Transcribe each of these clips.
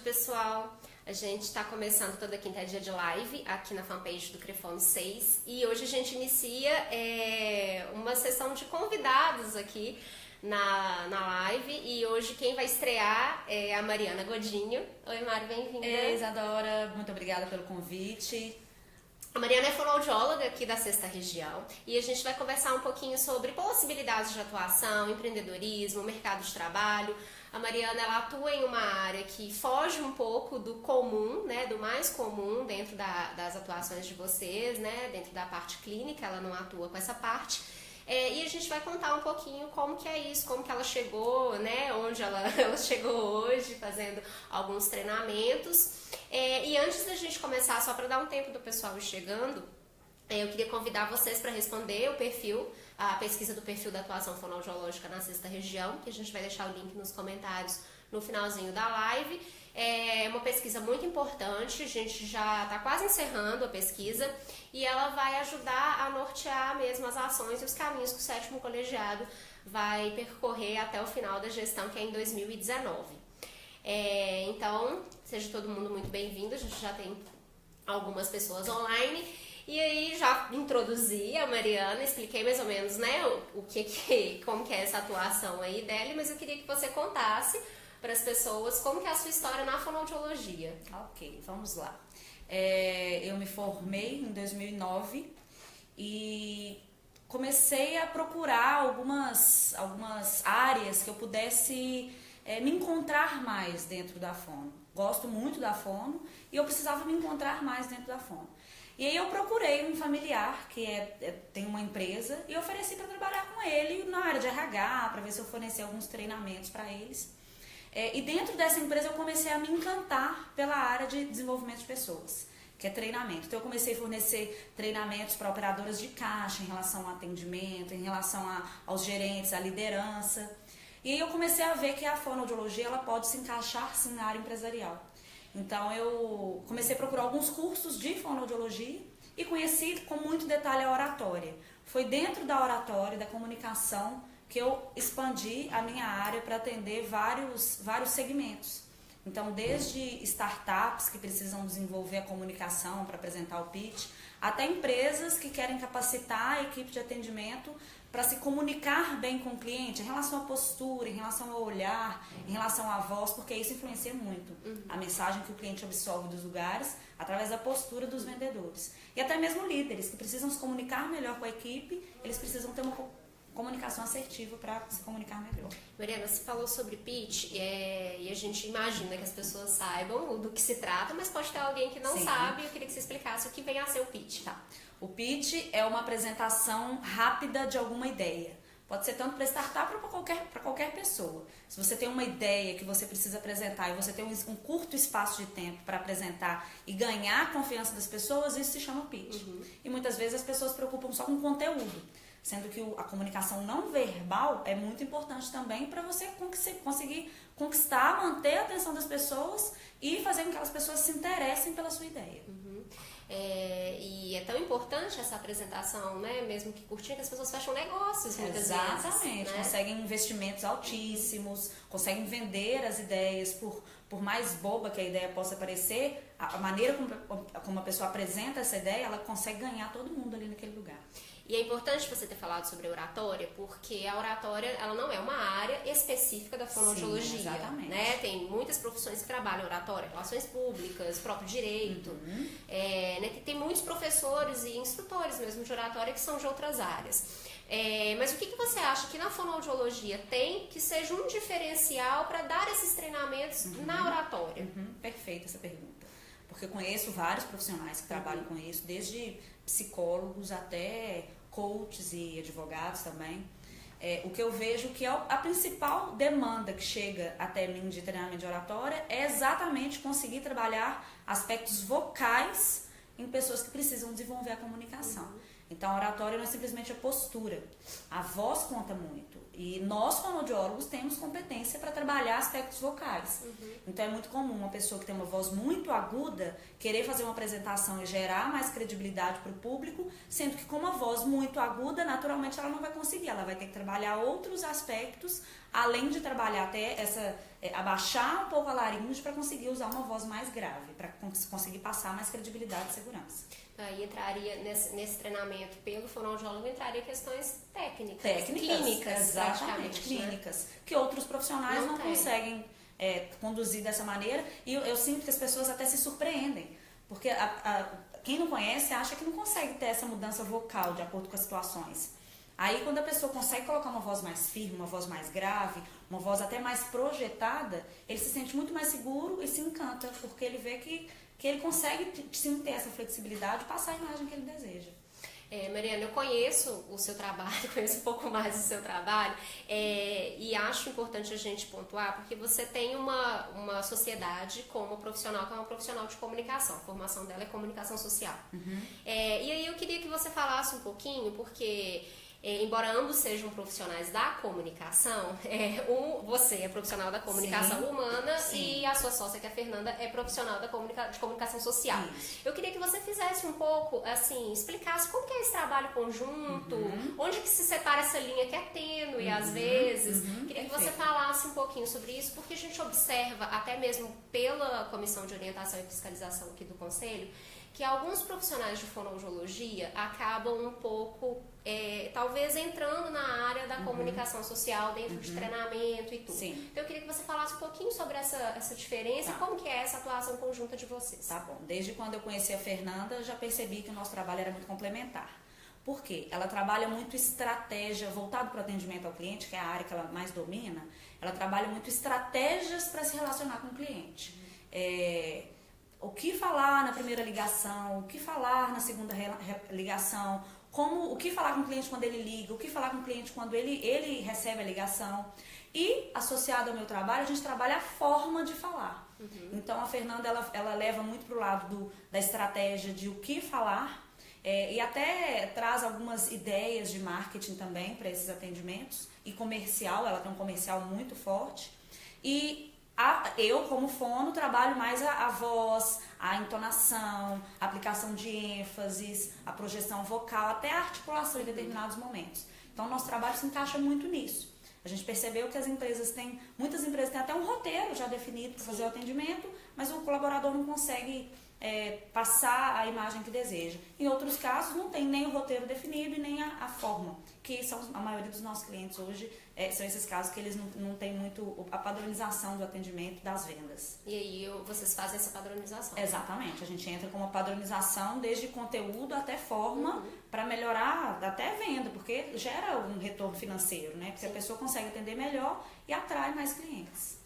pessoal. A gente está começando toda quinta dia de live aqui na fanpage do Crefone 6 e hoje a gente inicia uma sessão de convidados aqui na live e hoje quem vai estrear é a Mariana Godinho. Oi, Mari, bem-vinda. Ei, Isadora, muito obrigada pelo convite. A Mariana é fonoaudióloga aqui da 6ª Região e a gente vai conversar um pouquinho sobre possibilidades de atuação, empreendedorismo, mercado de trabalho. A Mariana, ela atua em uma área que foge um pouco do comum, né, do mais comum dentro das atuações de vocês, né, dentro da parte clínica, ela não atua com essa parte. E a gente vai contar um pouquinho como que é isso, como que ela chegou, né, onde ela chegou hoje, fazendo alguns treinamentos. E antes da gente começar, só para dar um tempo do pessoal ir chegando, eu queria convidar vocês para responder a pesquisa do perfil da atuação fonoaudiológica na 6ª Região, que a gente vai deixar o link nos comentários no finalzinho da live. É uma pesquisa muito importante, a gente já está quase encerrando a pesquisa e ela vai ajudar a nortear mesmo as ações e os caminhos que o 7º colegiado vai percorrer até o final da gestão, que é em 2019. Então, seja todo mundo muito bem-vindo, a gente já tem algumas pessoas online. E aí já introduzi a Mariana, expliquei mais ou menos, né, como que é essa atuação aí dela, mas eu queria que você contasse para as pessoas como que é a sua história na fonoaudiologia. Ok, vamos lá. Eu me formei em 2009 e comecei a procurar algumas áreas que eu pudesse me encontrar mais dentro da fono. Gosto muito da fono e eu precisava me encontrar mais dentro da fono. E aí eu procurei um familiar que tem uma empresa e ofereci para trabalhar com ele na área de RH, para ver se eu fornecia alguns treinamentos para eles. E dentro dessa empresa eu comecei a me encantar pela área de desenvolvimento de pessoas, que é treinamento. Então eu comecei a fornecer treinamentos para operadoras de caixa em relação ao atendimento, em relação aos gerentes, à liderança. E aí eu comecei a ver que a fonoaudiologia ela pode se encaixar sim na área empresarial. Então eu comecei a procurar alguns cursos de fonoaudiologia e conheci com muito detalhe a oratória. Foi dentro da oratória, da comunicação, que eu expandi a minha área para atender vários segmentos. Então, desde startups que precisam desenvolver a comunicação para apresentar o pitch, até empresas que querem capacitar a equipe de atendimento para se comunicar bem com o cliente em relação à postura, em relação ao olhar, em relação à voz, porque isso influencia muito a mensagem que o cliente absorve dos lugares através da postura dos vendedores. E até mesmo líderes que precisam se comunicar melhor com a equipe, eles precisam ter uma comunicação assertiva para se comunicar melhor. Mariana, você falou sobre pitch e a gente imagina que as pessoas saibam do que se trata, mas pode ter alguém que não sabe e eu queria que você explicasse o que vem a ser o pitch. Tá. O pitch é uma apresentação rápida de alguma ideia. Pode ser tanto para startup ou para qualquer pessoa. Se você tem uma ideia que você precisa apresentar e você tem um curto espaço de tempo para apresentar e ganhar a confiança das pessoas, isso se chama pitch. E muitas vezes as pessoas se preocupam só com o conteúdo, sendo que a comunicação não verbal é muito importante também para você conseguir conquistar, manter a atenção das pessoas e fazer com que as pessoas se interessem pela sua ideia. E é tão importante essa apresentação, né? Mesmo que curtinha, que as pessoas fecham negócios muitas vezes. Exatamente, né? Conseguem investimentos altíssimos, conseguem vender as ideias, por mais boba que a ideia possa parecer, a maneira como a pessoa apresenta essa ideia, ela consegue ganhar todo mundo ali naquele lugar. E é importante você ter falado sobre a oratória, porque a oratória ela não é uma área específica da fonoaudiologia. Sim, exatamente. Né? Tem muitas profissões que trabalham oratória, relações públicas, próprio direito. Né? Tem muitos professores e instrutores mesmo de oratória que são de outras áreas. Mas o que você acha que na fonoaudiologia tem que seja um diferencial para dar esses treinamentos na oratória? Perfeita essa pergunta. Porque eu conheço vários profissionais que trabalham com isso, desde psicólogos até coaches e advogados também. O que eu vejo que a principal demanda que chega até mim de treinamento de oratória é exatamente conseguir trabalhar aspectos vocais em pessoas que precisam desenvolver a comunicação. Então, a oratória não é simplesmente a postura. A voz conta muito. E nós, fonoaudiólogos, temos competência para trabalhar aspectos vocais. Então é muito comum uma pessoa que tem uma voz muito aguda querer fazer uma apresentação e gerar mais credibilidade para o público, sendo que com uma voz muito aguda, naturalmente ela não vai conseguir. Ela vai ter que trabalhar outros aspectos, além de trabalhar até abaixar um pouco a laringe para conseguir usar uma voz mais grave, para conseguir passar mais credibilidade e segurança. Aí entraria nesse treinamento pelo fonoaudiólogo, entraria questões técnicas, clínicas, exatamente, clínicas, né? Que outros profissionais não conseguem conduzir dessa maneira, e eu sinto que as pessoas até se surpreendem, porque quem não conhece acha que não consegue ter essa mudança vocal de acordo com as situações. Aí quando a pessoa consegue colocar uma voz mais firme, uma voz mais grave, uma voz até mais projetada, ele se sente muito mais seguro e se encanta, porque ele vê que ele consegue sim ter essa flexibilidade e passar a imagem que ele deseja. Mariana, eu conheço o seu trabalho, conheço um pouco mais do seu trabalho, e acho importante a gente pontuar, porque você tem uma sociedade como profissional, que é uma profissional de comunicação, a formação dela é comunicação social. E aí eu queria que você falasse um pouquinho, porque embora ambos sejam profissionais da comunicação, você é profissional da comunicação humana e a sua sócia, que é a Fernanda, é profissional de comunicação social. Eu queria que você fizesse um pouco, assim, explicasse como que é esse trabalho conjunto, onde que se separa essa linha que é tênue às vezes. Queria que você falasse um pouquinho sobre isso, porque a gente observa, até mesmo pela Comissão de Orientação e Fiscalização aqui do Conselho, que alguns profissionais de fonoaudiologia acabam um pouco, talvez entrando na área da comunicação social, dentro de treinamento e tudo. Então eu queria que você falasse um pouquinho sobre essa diferença e como que é essa atuação conjunta de vocês. Tá bom. Desde quando eu conheci a Fernanda, eu já percebi que o nosso trabalho era muito complementar. Por quê? Ela trabalha muito estratégia, voltado para o atendimento ao cliente, que é a área que ela mais domina. Ela trabalha muito estratégias para se relacionar com o cliente. O que falar na primeira ligação, o que falar na segunda ligação, o que falar com o cliente quando ele liga, o que falar com o cliente quando ele recebe a ligação. E, associado ao meu trabalho, a gente trabalha a forma de falar. Então, a Fernanda, ela leva muito para o lado da estratégia de o que falar, e até traz algumas ideias de marketing também para esses atendimentos, e comercial, ela tem um comercial muito forte. E eu, como fono, trabalho mais a voz, a entonação, a aplicação de ênfases, a projeção vocal, até a articulação em determinados momentos. Então, o nosso trabalho se encaixa muito nisso. A gente percebeu que muitas empresas têm até um roteiro já definido para fazer o atendimento, mas o colaborador não consegue passar a imagem que deseja. Em outros casos, não tem nem o roteiro definido e nem a forma, que são a maioria dos nossos clientes hoje, são esses casos que eles não têm muito a padronização do atendimento das vendas. E aí vocês fazem essa padronização? Exatamente, a gente entra com uma padronização desde conteúdo até forma para melhorar até venda, porque gera um retorno financeiro, né? Porque a pessoa consegue atender melhor e atrai mais clientes.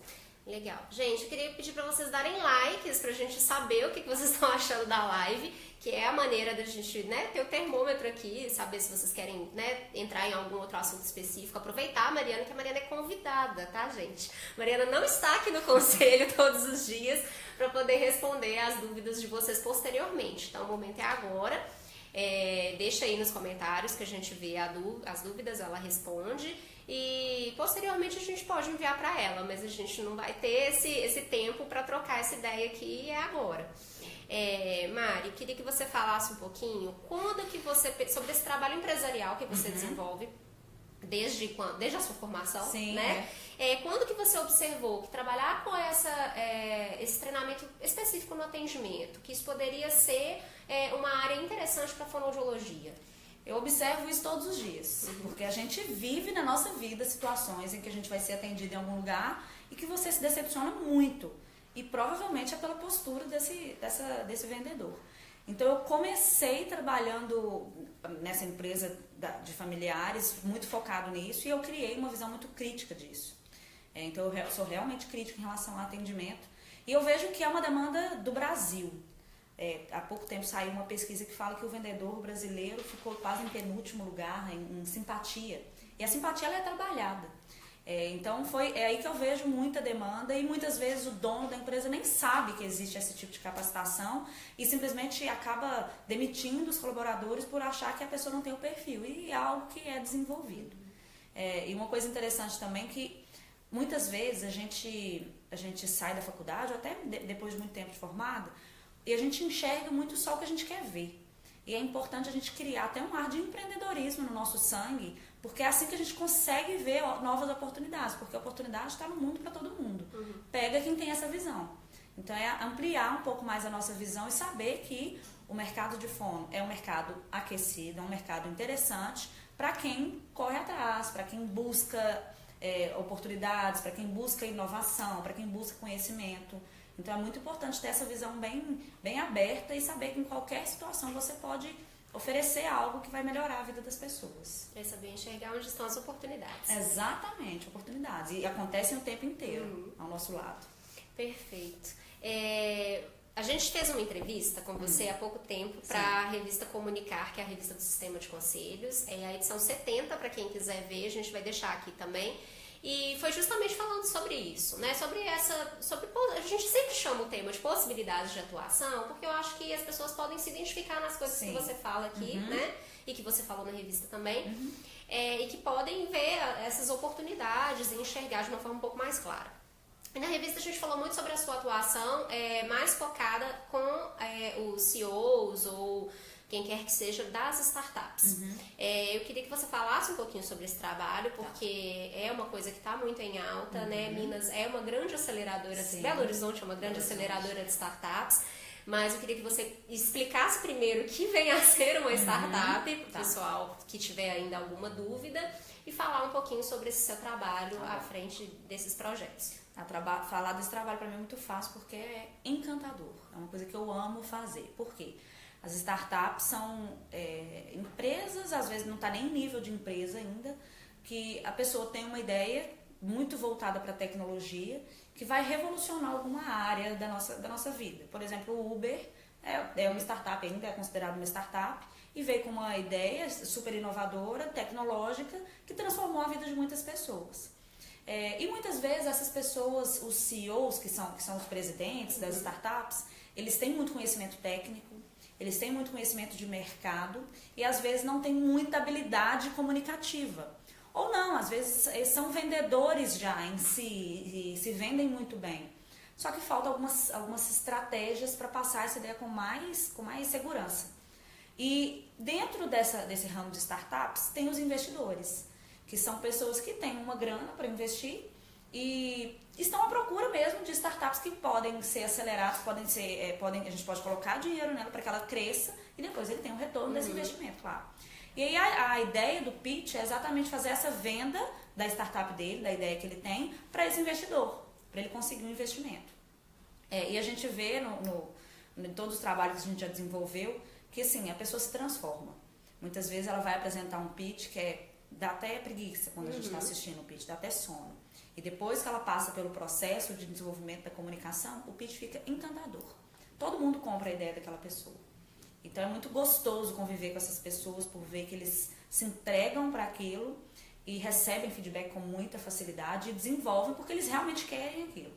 Legal. Gente, eu queria pedir para vocês darem likes pra gente saber o que vocês estão achando da live, que é a maneira da gente, ter o termômetro aqui, saber se vocês querem, entrar em algum outro assunto específico, aproveitar a Mariana, que a Mariana é convidada, tá, gente? A Mariana não está aqui no conselho todos os dias para poder responder as dúvidas de vocês posteriormente. Então, o momento é agora. Deixa aí nos comentários que a gente vê as dúvidas, ela responde. E posteriormente a gente pode enviar para ela, mas a gente não vai ter esse tempo para trocar essa ideia aqui agora. Mari, eu queria que você falasse um pouquinho sobre esse trabalho empresarial que você desenvolve desde a sua formação, né? Quando que você observou que trabalhar com esse treinamento específico no atendimento, que isso poderia ser uma área interessante para a fonoaudiologia? Eu observo isso todos os dias, porque a gente vive na nossa vida situações em que a gente vai ser atendido em algum lugar e que você se decepciona muito. E provavelmente é pela postura desse vendedor. Então eu comecei trabalhando nessa empresa de familiares, muito focado nisso, e eu criei uma visão muito crítica disso. Então eu sou realmente crítica em relação ao atendimento. E eu vejo que é uma demanda do Brasil. Há pouco tempo saiu uma pesquisa que fala que o vendedor brasileiro ficou quase em penúltimo lugar em simpatia. E a simpatia ela é trabalhada. Então é aí que eu vejo muita demanda e muitas vezes o dono da empresa nem sabe que existe esse tipo de capacitação e simplesmente acaba demitindo os colaboradores por achar que a pessoa não tem o perfil. E é algo que é desenvolvido. E uma coisa interessante também que muitas vezes a gente sai da faculdade, ou até depois de muito tempo de formado, e a gente enxerga muito só o que a gente quer ver. E é importante a gente criar até um ar de empreendedorismo no nosso sangue, porque é assim que a gente consegue ver novas oportunidades, porque a oportunidade está no mundo para todo mundo. Pega quem tem essa visão. Então é ampliar um pouco mais a nossa visão e saber que o mercado de fono é um mercado aquecido, é um mercado interessante para quem corre atrás, para quem busca oportunidades, para quem busca inovação, para quem busca conhecimento. Então é muito importante ter essa visão bem aberta e saber que em qualquer situação você pode oferecer algo que vai melhorar a vida das pessoas. É saber enxergar onde estão as oportunidades. Exatamente, oportunidades. E acontecem o tempo inteiro ao nosso lado. Perfeito. A gente fez uma entrevista com você há pouco tempo para a revista Comunicar, que é a revista do Sistema de Conselhos. É a edição 70, para quem quiser ver, a gente vai deixar aqui também. E foi justamente falando sobre isso, né? A gente sempre chama o tema de possibilidades de atuação, porque eu acho que as pessoas podem se identificar nas coisas que você fala aqui, né? E que você falou na revista também. E que podem ver essas oportunidades e enxergar de uma forma um pouco mais clara. E na revista a gente falou muito sobre a sua atuação mais focada com os CEOs ou quem quer que seja das startups. Eu queria que você falasse um pouquinho sobre esse trabalho, porque é uma coisa que está muito em alta, né? Minas é uma grande aceleradora, Belo Horizonte é uma grande aceleradora de startups, mas eu queria que você explicasse primeiro o que vem a ser uma startup, para o pessoal que tiver ainda alguma dúvida, e falar um pouquinho sobre esse seu trabalho à frente desses projetos. Falar desse trabalho para mim é muito fácil porque é encantador, é uma coisa que eu amo fazer. Por quê? As startups são empresas, às vezes não está nem em nível de empresa ainda, que a pessoa tem uma ideia muito voltada para a tecnologia que vai revolucionar alguma área da nossa vida. Por exemplo, o Uber é uma startup ainda, é considerado uma startup, e veio com uma ideia super inovadora, tecnológica, que transformou a vida de muitas pessoas. E muitas vezes essas pessoas, os CEOs, que são os presidentes das startups, eles têm muito conhecimento técnico, eles têm muito conhecimento de mercado e às vezes não têm muita habilidade comunicativa. Ou não, às vezes eles são vendedores já em si e se vendem muito bem. Só que falta algumas estratégias para passar essa ideia com mais segurança. E dentro desse ramo de startups tem os investidores, que são pessoas que têm uma grana para investir e estão à procura mesmo de startups que podem ser aceleradas, a gente pode colocar dinheiro nela para que ela cresça e depois ele tenha um retorno desse investimento, claro. E aí a ideia do pitch é exatamente fazer essa venda da startup dele, da ideia que ele tem, para esse investidor, para ele conseguir um investimento. E a gente vê em todos os trabalhos que a gente já desenvolveu que assim, a pessoa se transforma. Muitas vezes ela vai apresentar um pitch que dá até preguiça quando a gente está assistindo o pitch, dá até sono. E depois que ela passa pelo processo de desenvolvimento da comunicação, o pitch fica encantador. Todo mundo compra a ideia daquela pessoa. Então é muito gostoso conviver com essas pessoas por ver que eles se entregam para aquilo e recebem feedback com muita facilidade e desenvolvem porque eles realmente querem aquilo.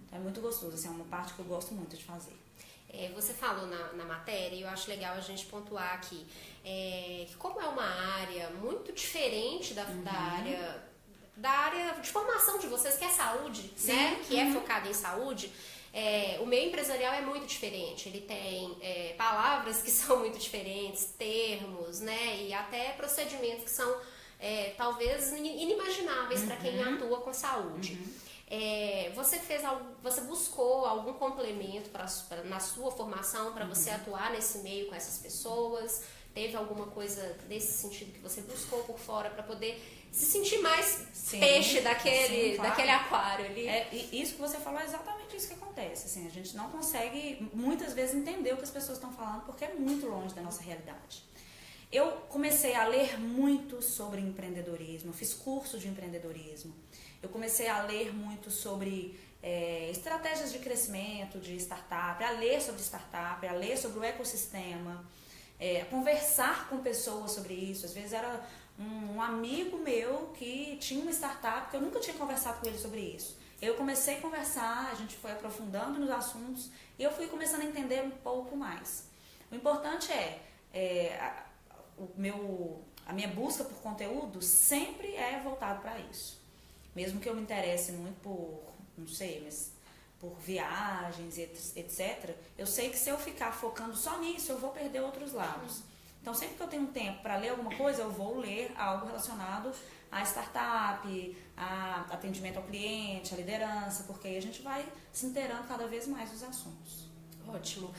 Então é muito gostoso, assim, é uma parte que eu gosto muito de fazer. Você falou na matéria, e eu acho legal a gente pontuar aqui, que como é uma área muito diferente da área de formação de vocês, que é saúde, né? Que é focada em saúde, o meio empresarial é muito diferente. Ele tem palavras que são muito diferentes, termos, né? E até procedimentos que são talvez inimagináveis para quem atua com saúde. Você buscou algum complemento na sua formação para você atuar nesse meio com essas pessoas? Teve alguma coisa nesse sentido que você buscou por fora para poder se sentir mais peixe daquele aquário ali? E isso que você falou é exatamente isso que acontece. Assim, a gente não consegue muitas vezes entender o que as pessoas estão falando porque é muito longe da nossa realidade. Eu comecei a ler muito sobre empreendedorismo, fiz curso de empreendedorismo. Eu comecei a ler muito sobre estratégias de crescimento de startup, a ler sobre startup, a ler sobre o ecossistema, a conversar com pessoas sobre isso. Às vezes era um amigo meu que tinha uma startup que eu nunca tinha conversado com ele sobre isso. Eu comecei a conversar, a gente foi aprofundando nos assuntos e eu fui começando a entender um pouco mais. O importante a minha busca por conteúdo sempre é voltado para isso. Mesmo que eu me interesse muito por, não sei, mas por viagens, etc., eu sei que se eu ficar focando só nisso, eu vou perder outros lados. Então, sempre que eu tenho um tempo para ler alguma coisa, eu vou ler algo relacionado a startup, a atendimento ao cliente, a liderança, porque aí a gente vai se inteirando cada vez mais dos assuntos. Ótimo.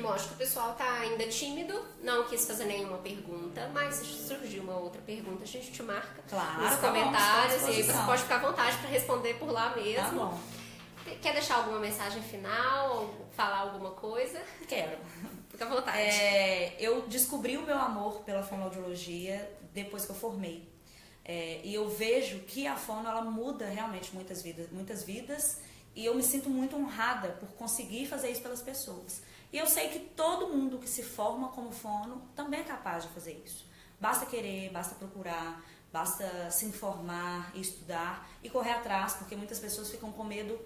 Mostra que o pessoal tá ainda tímido, não quis fazer nenhuma pergunta, mas se surgir uma outra pergunta, a gente te marca nos comentários e aí você pode ficar à vontade para responder por lá mesmo. Tá bom. Quer deixar alguma mensagem final ou falar alguma coisa? Quero. Fica à vontade. Eu descobri o meu amor pela fonoaudiologia depois que eu formei. E eu vejo que a fono, ela muda realmente muitas vidas, e eu me sinto muito honrada por conseguir fazer isso pelas pessoas. E eu sei que todo mundo que se forma como fono também é capaz de fazer isso. Basta querer, basta procurar, basta se informar, estudar e correr atrás, porque muitas pessoas ficam com medo.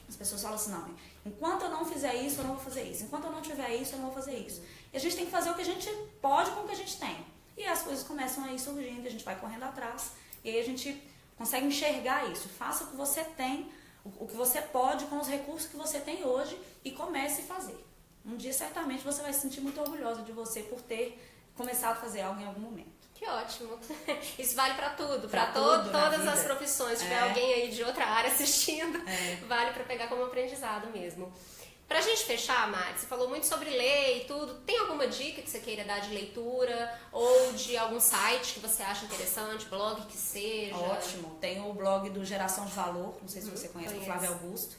As pessoas falam assim, não, enquanto eu não fizer isso, eu não vou fazer isso. Enquanto eu não tiver isso, eu não vou fazer isso. E a gente tem que fazer o que a gente pode com o que a gente tem. E as coisas começam a ir surgindo, a gente vai correndo atrás. E aí a gente consegue enxergar isso. Faça o que você tem, o que você pode com os recursos que você tem hoje e comece a fazer. Um dia, certamente, você vai se sentir muito orgulhosa de você por ter começado a fazer algo em algum momento. Que ótimo. Isso vale para tudo, para todas as profissões. Se tiver alguém aí de outra área assistindo, vale para pegar como aprendizado mesmo. Pra gente fechar, Mari, você falou muito sobre ler e tudo. Tem alguma dica que você queira dar de leitura ou de algum site que você acha interessante, blog que seja? Ótimo. Tem o blog do Geração de Valor, não sei se você conhece, o Flávio Augusto,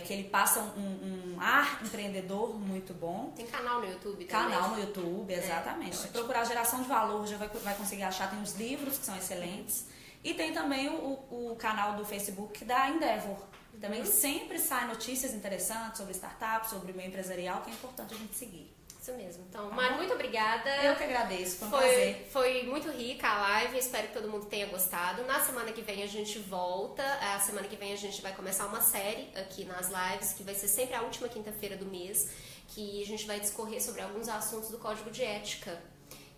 que ele passa um ar empreendedor muito bom. Tem canal no YouTube também? Canal no YouTube, exatamente. Se procurar Geração de Valor, já vai conseguir achar. Tem os livros que são excelentes. E tem também o canal do Facebook da Endeavor. Também sempre sai notícias interessantes sobre startups, sobre o meio empresarial, que é importante a gente seguir. Isso mesmo. Então, Mari, muito obrigada. Eu que agradeço, foi um prazer. Foi muito rica a live, espero que todo mundo tenha gostado. Na semana que vem a gente volta. A semana que vem a gente vai começar uma série aqui nas lives, que vai ser sempre a última quinta-feira do mês, que a gente vai discorrer sobre alguns assuntos do Código de Ética.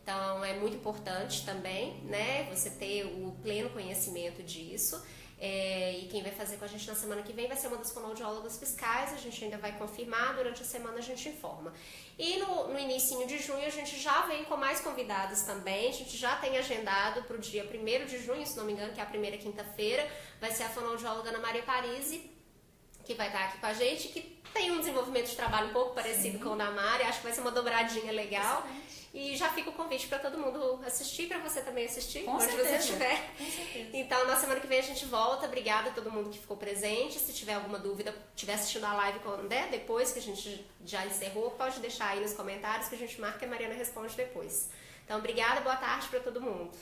Então, é muito importante também, né, você ter o pleno conhecimento disso. E quem vai fazer com a gente na semana que vem vai ser uma das fonoaudiólogas fiscais. A gente ainda vai confirmar, durante a semana a gente informa. E no início de junho a gente já vem com mais convidados também. A gente já tem agendado para o dia 1º de junho, se não me engano, que é a primeira quinta-feira. Vai ser a fonoaudióloga Ana Maria Parisi, que vai estar aqui com a gente, que tem um desenvolvimento de trabalho um pouco parecido com o da Mari. Acho que vai ser uma dobradinha legal. Excelente. E já fica o convite para todo mundo assistir, para você também assistir, onde você estiver. Com certeza. Então, na semana que vem a gente volta. Obrigada a todo mundo que ficou presente. Se tiver alguma dúvida, estiver assistindo a live depois que a gente já encerrou, pode deixar aí nos comentários que a gente marca e a Mariana responde depois. Então, obrigada, boa tarde para todo mundo.